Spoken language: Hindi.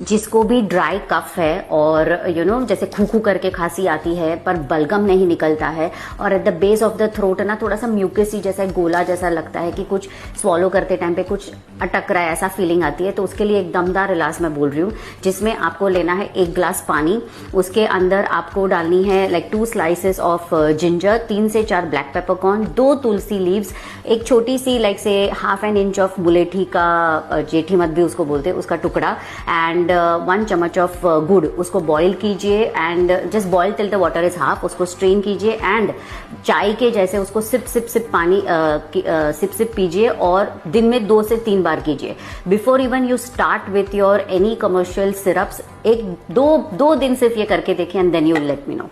जिसको भी ड्राई कफ है और जैसे खू करके खांसी आती है पर बलगम नहीं निकलता है और at the base of the throat ना थोड़ा सा म्यूकसी जैसा गोला जैसा लगता है कि कुछ स्वॉलो करते टाइम पे कुछ अटक रहा है, ऐसा फीलिंग आती है, तो उसके लिए एक दमदार इलाज मैं बोल रही हूँ, जिसमें आपको लेना है 1 ग्लास पानी, उसके अंदर आपको डालनी है लाइक 2 स्लाइसेस ऑफ जिंजर, 3 से 4 ब्लैक पेपरकॉर्न, 2 तुलसी लीव्स, एक छोटी सी लाइक से ½ इंच ऑफ मुलेठी का, जेठी मत भी उसको बोलते हैं, उसका टुकड़ा, एंड 1 चम्मच ऑफ गुड़, उसको बॉईल कीजिए and just boil till the water is half, उसको स्ट्रेन कीजिए एंड चाय के जैसे उसको सिप सिप सिप पानी सिप सिप पीजिए और दिन में 2 से 3 बार कीजिए। Before even you start with your any commercial syrups, 1-2 दिन सिर्फ ये करके देखिए and then you will let me no.